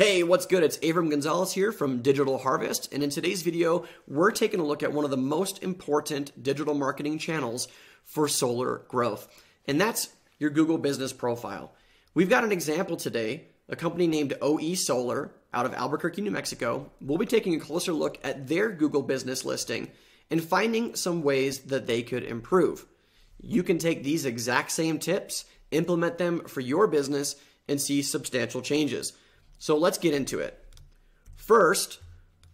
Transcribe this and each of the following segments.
Hey, what's good? It's Avram Gonzales here from Digital Harvest, and in today's video, we're taking a look at one of the most important digital marketing channels for solar growth, and that's your Google Business Profile. We've got an example today, a company named OE Solar out of Albuquerque, New Mexico. We'll be taking a closer look at their Google Business listing and finding some ways that they could improve. You can take these exact same tips, implement them for your business, and see substantial changes. So let's get into it. First,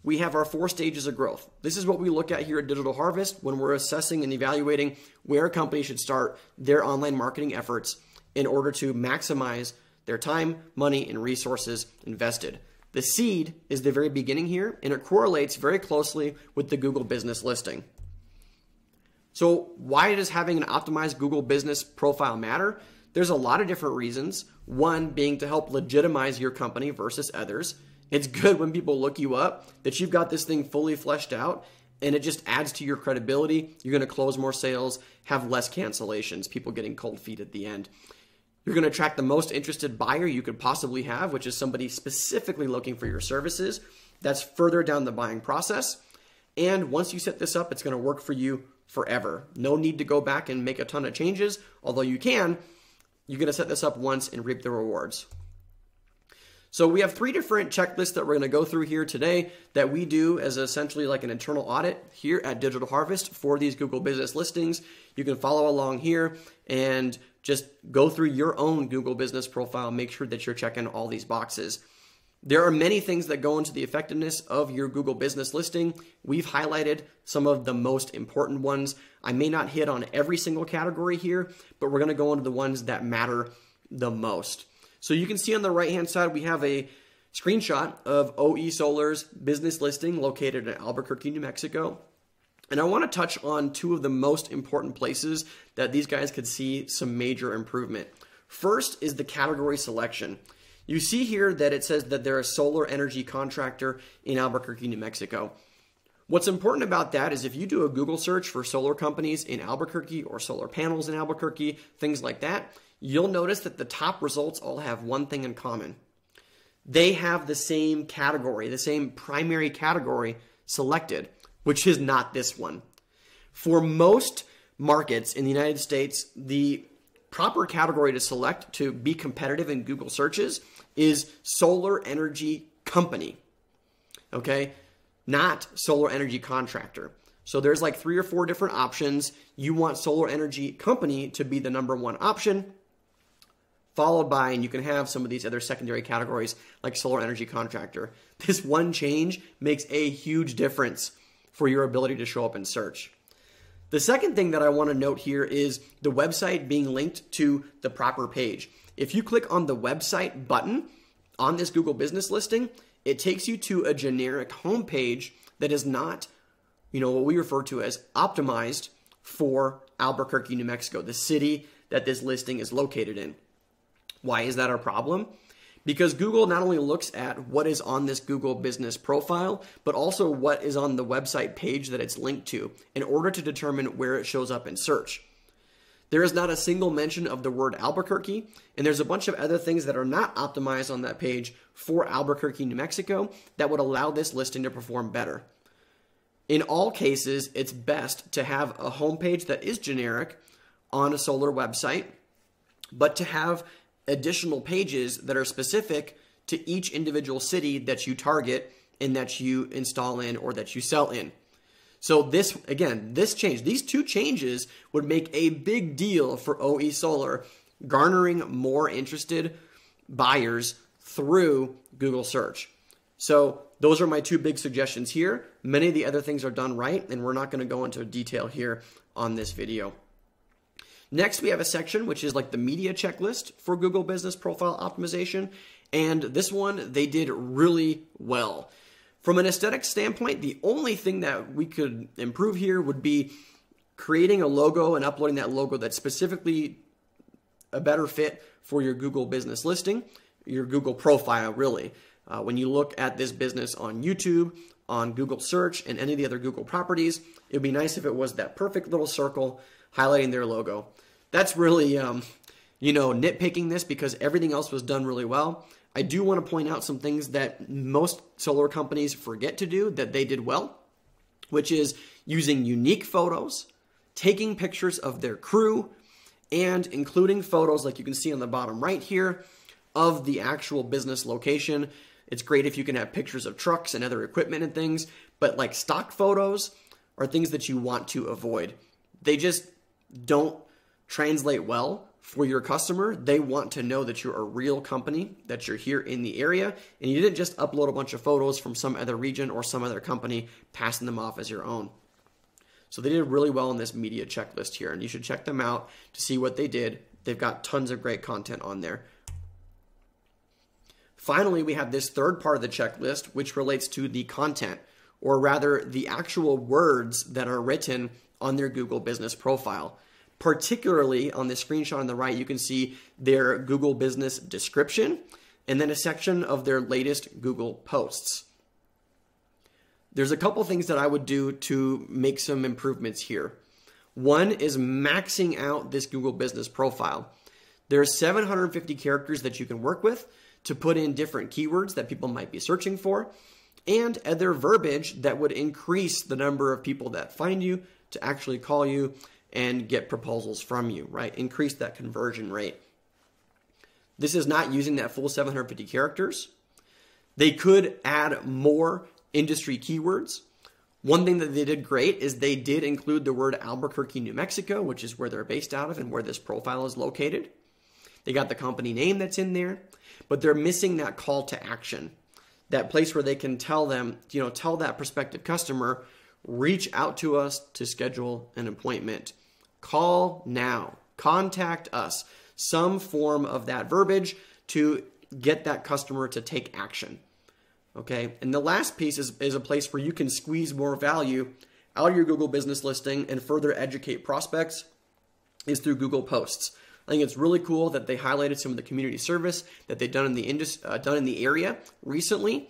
we have our 4 stages of growth. This is what we look at here at Digital Harvest when we're assessing and evaluating where a company should start their online marketing efforts in order to maximize their time, money, and resources invested. The seed is the very beginning here, and it correlates very closely with the Google Business listing. So why does having an optimized Google Business Profile matter? There's a lot of different reasons. One being to help legitimize your company versus others. It's good when people look you up that you've got this thing fully fleshed out, and it just adds to your credibility. You're going to close more sales, have less cancellations, people getting cold feet at the end. You're going to attract the most interested buyer you could possibly have, which is somebody specifically looking for your services. That's further down the buying process. And once you set this up, it's going to work for you forever. No need to go back and make a ton of changes, although you can. You're going to set this up once and reap the rewards. So we have 3 different checklists that we're going to go through here today that we do as essentially like an internal audit here at Digital Harvest for these Google Business listings. You can follow along here and just go through your own Google Business Profile. Make sure that you're checking all these boxes. There are many things that go into the effectiveness of your Google Business listing. We've highlighted some of the most important ones. I may not hit on every single category here, but we're going to go into the ones that matter the most. So you can see on the right-hand side, we have a screenshot of OE Solar's business listing located in Albuquerque, New Mexico. And I want to touch on 2 of the most important places that these guys could see some major improvement. First is the category selection. You see here that it says that they're a solar energy contractor in Albuquerque, New Mexico. What's important about that is if you do a Google search for solar companies in Albuquerque or solar panels in Albuquerque, things like that, you'll notice that the top results all have one thing in common. They have the same category, the same primary category selected, which is not this one. For most markets in the United States, the proper category to select to be competitive in Google searches is solar energy company, okay? Not solar energy contractor. So there's like 3 or 4 different options. You want solar energy company to be the #1 option, followed by, and you can have some of these other secondary categories like solar energy contractor. This one change makes a huge difference for your ability to show up in search. The second thing that I want to note here is the website being linked to the proper page. If you click on the website button on this Google Business listing, it takes you to a generic homepage that is not, what we refer to as optimized for Albuquerque, New Mexico, the city that this listing is located in. Why is that a problem? Because Google not only looks at what is on this Google Business Profile, but also what is on the website page that it's linked to in order to determine where it shows up in search. There is not a single mention of the word Albuquerque, and there's a bunch of other things that are not optimized on that page for Albuquerque, New Mexico that would allow this listing to perform better. In all cases, it's best to have a homepage that is generic on a solar website, but to have additional pages that are specific to each individual city that you target and that you install in or that you sell in. So this change, these 2 changes would make a big deal for OE Solar, garnering more interested buyers through Google search. So those are my 2 big suggestions here. Many of the other things are done right, and we're not going to go into detail here on this video. Next, we have a section which is like the media checklist for Google Business Profile optimization. And this one, they did really well. From an aesthetic standpoint, the only thing that we could improve here would be creating a logo and uploading that logo that's specifically a better fit for your Google Business listing, your Google profile, really. When you look at this business on YouTube, on Google search, and any of the other Google properties, it would be nice if it was that perfect little circle highlighting their logo. That's really, nitpicking this because everything else was done really well. I do want to point out some things that most solar companies forget to do that they did well, which is using unique photos, taking pictures of their crew, and including photos like you can see on the bottom right here of the actual business location. It's great if you can have pictures of trucks and other equipment and things, but like stock photos are things that you want to avoid. They just don't translate well for your customer. They want to know that you're a real company, that you're here in the area, and you didn't just upload a bunch of photos from some other region or some other company, passing them off as your own. So they did really well in this media checklist here, and you should check them out to see what they did. They've got tons of great content on there. Finally, we have this third part of the checklist, which relates to the content, or rather the actual words that are written on their Google business profile. Particularly on the screenshot on the right, you can see their Google business description and then a section of their latest Google posts. There's a couple things that I would do to make some improvements here. One is maxing out this Google business profile. There are 750 characters that you can work with to put in different keywords that people might be searching for, and other verbiage that would increase the number of people that find you to actually call you and get proposals from you, right? Increase that conversion rate. This is not using that full 750 characters. They could add more industry keywords. One thing that they did great is they did include the word Albuquerque, New Mexico, which is where they're based out of and where this profile is located. They got the company name that's in there, but they're missing that call to action, that place where they can tell them, tell that prospective customer, reach out to us to schedule an appointment. Call now. Contact us. Some form of that verbiage to get that customer to take action. Okay. And the last piece is a place where you can squeeze more value out of your Google business listing and further educate prospects is through Google Posts. I think it's really cool that they highlighted some of the community service that they've done in the area recently.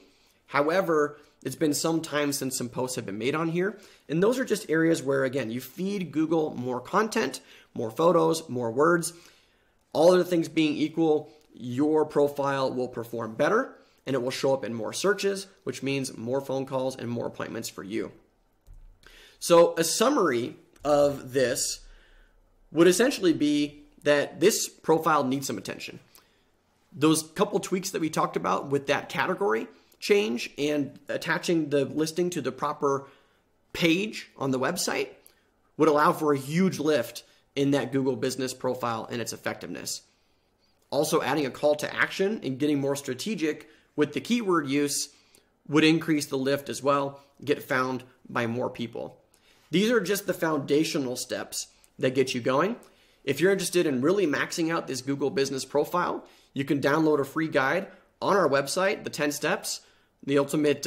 However, it's been some time since some posts have been made on here. And those are just areas where, again, you feed Google more content, more photos, more words. All other things being equal, your profile will perform better and it will show up in more searches, which means more phone calls and more appointments for you. So a summary of this would essentially be that this profile needs some attention. Those couple tweaks that we talked about with that category change and attaching the listing to the proper page on the website would allow for a huge lift in that Google business profile and its effectiveness. Also, adding a call to action and getting more strategic with the keyword use would increase the lift as well, get found by more people. These are just the foundational steps that get you going. If you're interested in really maxing out this Google business profile, you can download a free guide on our website, the 10 steps, the ultimate,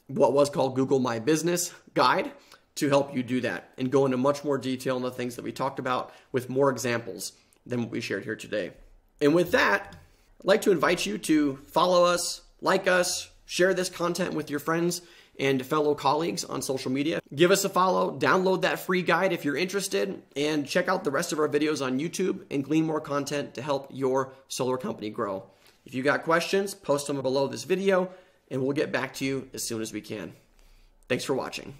what was called Google My Business guide, to help you do that and go into much more detail on the things that we talked about with more examples than what we shared here today. And with that, I'd like to invite you to follow us, like us, share this content with your friends and fellow colleagues on social media. Give us a follow, download that free guide if you're interested, and check out the rest of our videos on YouTube and glean more content to help your solar company grow. If you got questions, post them below this video and we'll get back to you as soon as we can. Thanks for watching.